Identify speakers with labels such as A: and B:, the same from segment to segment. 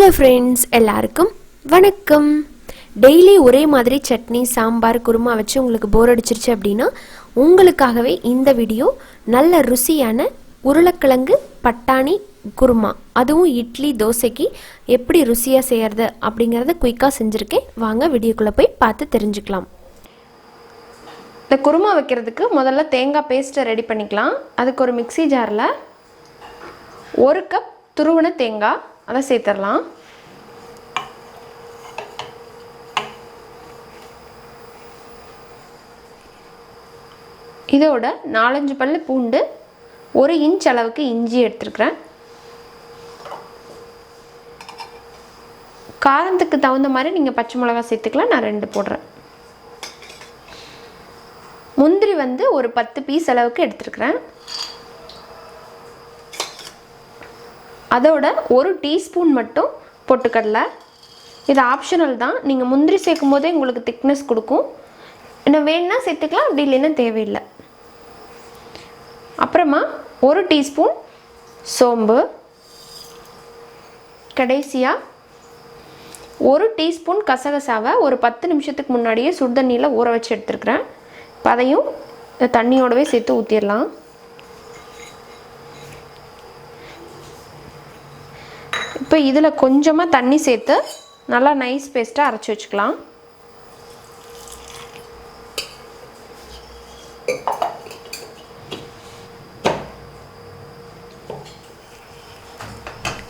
A: Hello friends, எல்லாருக்கும் வணக்கம். Daily ஒரே மாதிரி சட்னி, சாம்பார், குருமா வச்சு உங்களுக்கு போர் அடிச்சிருச்சு அப்படின்னா உங்களுக்காகவே இந்த வீடியோ நல்ல ருசியான உருளைக்கிழங்கு பட்டாணி குருமா, அதுவும் இட்லி தோசைக்கு எப்படி ருசியாக செய்கிறது அப்படிங்கிறத குயிக்காக செஞ்சுருக்கேன். வாங்க வீடியோக்குள்ளே போய் பார்த்து தெரிஞ்சுக்கலாம். இந்த குருமா வைக்கிறதுக்கு முதல்ல தேங்காய் பேஸ்ட்டை ரெடி பண்ணிக்கலாம். அதுக்கு ஒரு மிக்சி ஜாரில் 1 கப் துருவன தேங்காய் அதை சேர்த்துடலாம். இதோட 4-5 பல்லு பூண்டு, 1 இன்ச் அளவுக்கு இஞ்சி எடுத்துருக்கிறேன். காரத்துக்கு தகுந்த மாதிரி நீங்கள் பச்சை மிளகா சேர்த்துக்கலாம். நான் 2 போடுறேன். முந்திரி ஒரு 10 பீஸ் அளவுக்கு எடுத்துருக்கிறேன். அதோட 1 டீஸ்பூன் மட்டும் பொட்டுக்கடலை. இது ஆப்ஷனல் தான். நீங்கள் முந்திரி சேர்க்கும் போதே உங்களுக்கு திக்னஸ் கொடுக்கும். இன்னும் வேணுன்னா சேர்த்துக்கலாம், அப்படி இல்லைன்னா தேவையில்லை. அப்புறமா 1 டீஸ்பூன் சோம்பு. கடைசியாக 1 டீஸ்பூன் கசகசாவை ஒரு 10 நிமிஷத்துக்கு முன்னாடியே சுடுதண்ணியில் ஊற வச்சு எடுத்துருக்கிறேன். இப்போ அதையும் தண்ணியோடவே சேர்த்து ஊற்றிடலாம். இப்போ இதில் கொஞ்சமாக தண்ணி சேர்த்து நல்லா நைஸ் பேஸ்ட்டாக அரைச்சி வச்சுக்கலாம்.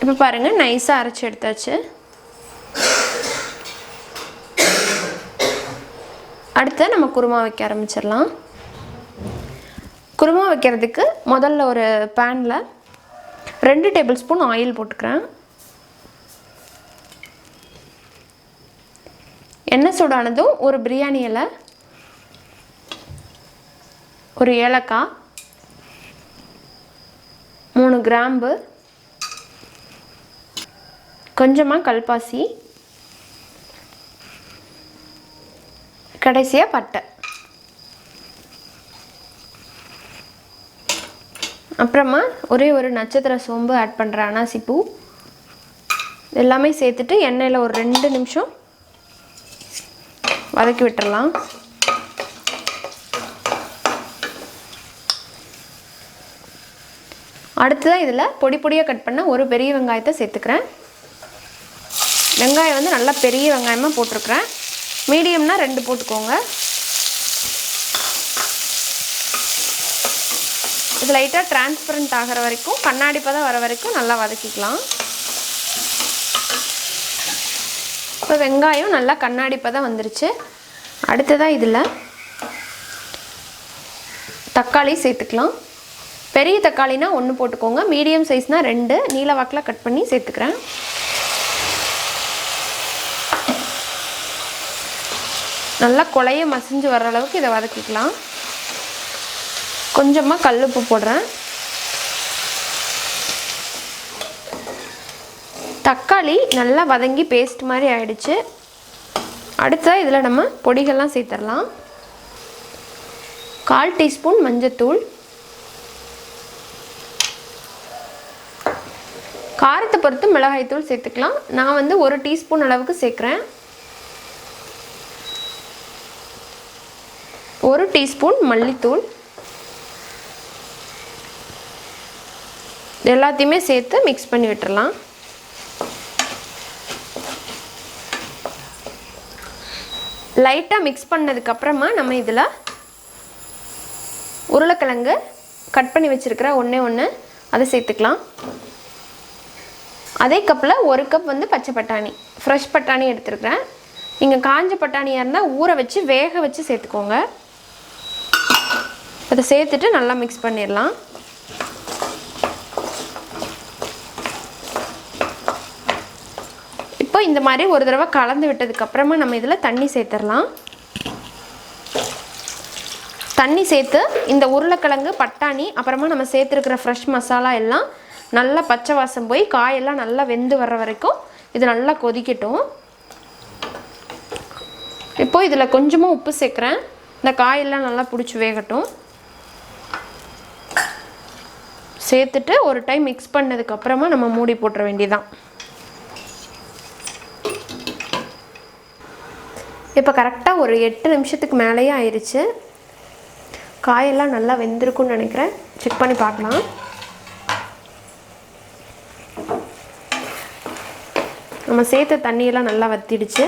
A: இப்போ பாருங்கள், நைஸாக அரைச்சி எடுத்தாச்சு. அடுத்து நம்ம குருமா வைக்க ஆரம்பிச்சிடலாம். குருமா வைக்கிறதுக்கு முதல்ல ஒரு பேனில் 2 டேபிள் ஸ்பூன் ஆயில் போட்டுக்கிறேன். எண்ணெய் சூடானதும் ஒரு பிரியாணி இலை, ஒரு ஏலக்காய், 3 கிராம்பு, கொஞ்சமாக கல்பாசி, கடைசியாக பட்டை, அப்புறமா ஒரு நட்சத்திர சோம்பு ஆட் பண்ணுறேன், அனாசிப்பூ. எல்லாமே சேர்த்துட்டு எண்ணெயில் ஒரு 2 நிமிஷம் வதக்கி விட்டுறலாம். அடுத்ததான் இதில் பொடி பொடியாக கட் பண்ண ஒரு பெரிய வெங்காயத்தை சேர்த்துக்கிறேன். வெங்காயம் நல்லா பெரிய வெங்காயமாக போட்டிருக்கிறேன். மீடியம்னா 2 போட்டுக்கோங்க. இது லைட்டாக டிரான்ஸ்பரண்ட் ஆகிற வரைக்கும், கண்ணாடி பதம் வர வரைக்கும் நல்லா வதக்கிக்கலாம். இப்போ வெங்காயம் நல்லா கண்ணாடி பதம் வந்துருச்சு. அடுத்ததாக இதில் தக்காளி சேர்த்துக்கலாம். பெரிய தக்காளினா 1 போட்டுக்கோங்க, மீடியம் சைஸ்னால் 2 நீல வாக்கில் கட் பண்ணி சேர்த்துக்கிறேன். நல்லா கொலைய மசிஞ்சு வர அளவுக்கு இதை வதக்கிக்கலாம். கொஞ்சமாக கல்லுப்பு போடுறேன். தக்காளி நல்லா வதங்கி பேஸ்ட் மாதிரி ஆயிடுச்சு. அடுத்ததாக இதில் நம்ம பொடிகள்லாம் சேர்த்துடலாம். 1/4 டீஸ்பூன் மஞ்சத்தூள், காரத்தை பொறுத்து மிளகாய்த்தூள் சேர்த்துக்கலாம். நான் 1 டீஸ்பூன் அளவுக்கு சேர்க்குறேன். 1 டீஸ்பூன் மல்லித்தூள். எல்லாத்தையுமே சேர்த்து மிக்ஸ் பண்ணி விட்டுறலாம். லைட்டாக மிக்ஸ் பண்ணதுக்கப்புறமா நம்ம இதில் உருளைக்கிழங்கு கட் பண்ணி வச்சுருக்கிற 1 அதை சேர்த்துக்கலாம். அதே கப்பில் 1 கப் பச்சை பட்டாணி, ஃப்ரெஷ் பட்டாணி எடுத்துருக்கிறேன். நீங்கள் காஞ்ச பட்டாணியாக இருந்தால் ஊற வச்சு வேக வச்சு சேர்த்துக்கோங்க. அதை சேர்த்துட்டு நல்லா மிக்ஸ் பண்ணிடலாம். இப்போ இந்த மாதிரி ஒரு தடவை கலந்து விட்டதுக்கப்புறமா நம்ம இதில் தண்ணி சேர்த்துடலாம். தண்ணி சேர்த்து இந்த உருளைக்கிழங்கு பட்டாணி அப்புறமா நம்ம சேர்த்துருக்கிற ஃப்ரெஷ் மசாலா எல்லாம் நல்லா பச்சை வாசம் போய் காயெல்லாம் நல்லா வெந்து வர்ற வரைக்கும் இது நல்லா கொதிக்கட்டும். இப்போ இதில் கொஞ்சமாக உப்பு சேர்க்குறேன். இந்த காயெல்லாம் நல்லா பிடிச்சி வேகட்டும். சேர்த்துட்டு ஒரு டைம் மிக்ஸ் பண்ணதுக்கப்புறமா நம்ம மூடி போட்டுற வேண்டியதான். இப்போ கரெக்டாக ஒரு 8 நிமிஷத்துக்கு மேலேயே ஆயிடுச்சு. காயெல்லாம் நல்லா வெந்திருக்குன்னு நினைக்கிறேன். செக் பண்ணி பார்க்கலாம். நம்ம சேர்த்த தண்ணியெல்லாம் நல்லா வத்திடுச்சு.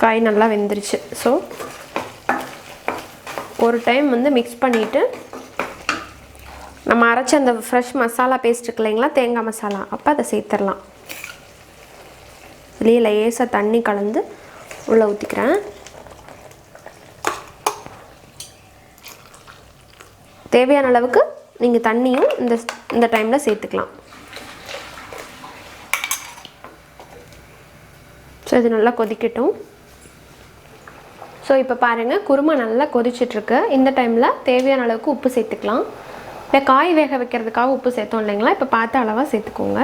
A: காய் நல்லா வெந்துருச்சு. ஸோ ஒரு டைம் வந்து மிக்ஸ் பண்ணிவிட்டு நம்ம அரைச்ச அந்த ஃப்ரெஷ் மசாலா பேஸ்ட் இருக்கு இல்லைங்களா, தேங்காய் மசாலா, அப்போ அதை சேர்த்துடலாம். இதுலேயே லேசாக தண்ணி கலந்து உள்ளே ஊற்றிக்கிறேன். தேவையான அளவுக்கு நீங்கள் தண்ணியும் இந்த டைமில் சேர்த்துக்கலாம். ஸோ இது நல்லா கொதிக்கட்டும். ஸோ இப்போ பாருங்கள், குருமா நல்லா கொதிச்சிட்ருக்கு. இந்த டைமில் தேவையான அளவுக்கு உப்பு சேர்த்துக்கலாம். இல்லை காய் வேக வைக்கிறதுக்காக உப்பு சேர்த்தோம் இல்லைங்களா, இப்போ பார்த்து அளவாக சேர்த்துக்கோங்க.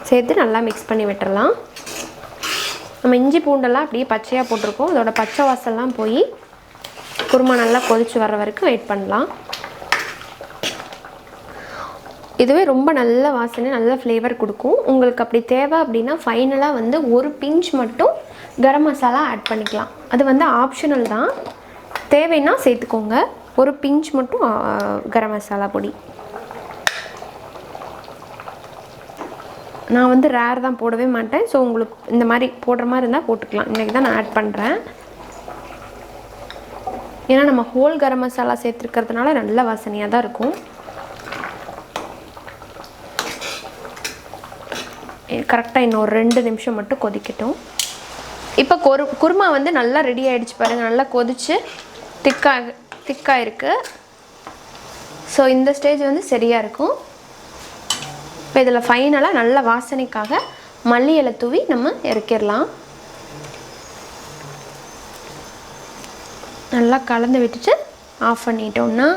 A: சேர்த்து நல்லா மிக்ஸ் பண்ணி விட்டுறலாம். நம்ம இஞ்சி பூண்டெல்லாம் அப்படியே பச்சையாக போட்டிருக்கோம். அதோட பச்சை வாசல்லாம் போய் குருமா நல்லா கொதிச்சு வர்ற வரைக்கும் வெயிட் பண்ணலாம். இதுவே ரொம்ப நல்ல வாசனை, நல்ல ஃப்ளேவர் கொடுக்கும். உங்களுக்கு அப்படி தேவை அப்படின்னா ஃபைனலாக வந்து ஒரு பிஞ்ச் மட்டும் கரம் மசாலா ஆட் பண்ணிக்கலாம். அது வந்து ஆப்ஷனல் தான், தேவைன்னா சேர்த்துக்கோங்க. ஒரு பிஞ்ச் மட்டும் கரம் மசாலா பொடி. நான் வந்து ரேர் தான், போடவே மாட்டேன். ஸோ உங்களுக்கு இந்த மாதிரி போடுற மாதிரி இருந்தால் போட்டுக்கலாம். இன்றைக்கி தான் நான் ஆட் பண்ணுறேன். ஏன்னா நம்ம ஹோல் கரம் மசாலா சேர்த்துருக்கிறதுனால நல்ல வாசனையாக தான் இருக்கும். கரெக்டாக இன்னும் ஒரு 2 நிமிஷம் மட்டும் கொதிக்கட்டும். இப்போ குருமா வந்து நல்லா ரெடி ஆகிடுச்சு பாருங்கள். நல்லா கொதிச்சு திக்காக இருக்குது. ஸோ இந்த ஸ்டேஜ் வந்து சரியாக இருக்கும். இப்போ இதில் ஃபைனலாக நல்ல வாசனைக்காக மல்லி இலை தூவி நம்ம இறக்கிடலாம். நல்லா கலந்து விட்டுட்டு ஆஃப் பண்ணிட்டோம்னா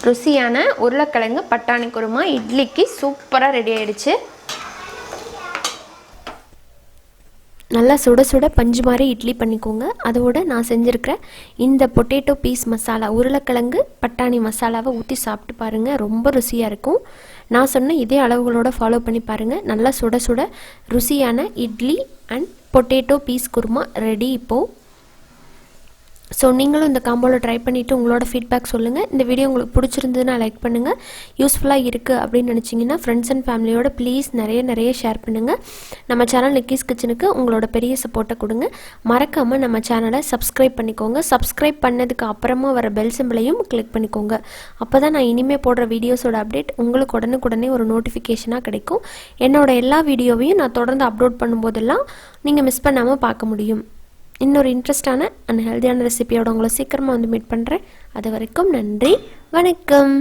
A: ருசியான உருளைக்கிழங்கு பட்டாணி குருமா இட்லிக்கு சூப்பராக ரெடி ஆகிடுச்சு. நல்லா சுட சுட பஞ்சு மாதிரி இட்லி பண்ணிக்கோங்க. அதோட நான் செஞ்சுருக்கிற இந்த பொட்டேட்டோ பீஸ் மசாலா, உருளைக்கிழங்கு பட்டாணி மசாலாவை ஊற்றி சாப்பிட்டு பாருங்கள். ரொம்ப ருசியாக இருக்கும். நான் சொன்ன இதே அளவுகளோடு ஃபாலோ பண்ணி பாருங்கள். நல்லா சுட சுட ருசியான idli and potato peas kurma ready இப்போது. ஸோ நீங்களும் இந்த காம்போவில் ட்ரை பண்ணிவிட்டு உங்களோட ஃபீட்பேக் சொல்லுங்கள். இந்த வீடியோ உங்களுக்கு பிடிச்சிருந்ததுன்னா லைக் பண்ணுங்கள். யூஸ்ஃபுல்லாக இருக்குது அப்படின்னு நினச்சிங்கன்னா ஃப்ரெண்ட்ஸ் அண்ட் ஃபேமிலியோட ப்ளீஸ் நிறைய ஷேர் பண்ணுங்கள். நம்ம சேனல் நிக்கிஸ் கிச்சனுக்கு உங்களோட பெரிய சப்போர்ட்டை கொடுங்க. மறக்காமல் நம்ம சேனலை சப்ஸ்கிரைப் பண்ணிக்கோங்க. சப்ஸ்கிரைப் பண்ணதுக்கு அப்புறமா வர பெல் சிம்பிளையும் கிளிக் பண்ணிக்கோங்க. அப்போ தான் நான் இனிமேல் போடுற வீடியோஸோட அப்டேட் உங்களுக்கு உடனுக்குடனே ஒரு நோட்டிஃபிகேஷனாக கிடைக்கும். என்னோட எல்லா வீடியோவையும் நான் தொடர்ந்து அப்லோட் பண்ணும்போதெல்லாம் நீங்கள் மிஸ் பண்ணாமல் பார்க்க முடியும். இன்னொரு இன்ட்ரெஸ்டான அண்ட் ஹெல்த்தியான ரெசிபியோட உங்களை சீக்கிரமாக வந்து மீட் பண்ணுறேன். அது வரைக்கும் நன்றி, வணக்கம்.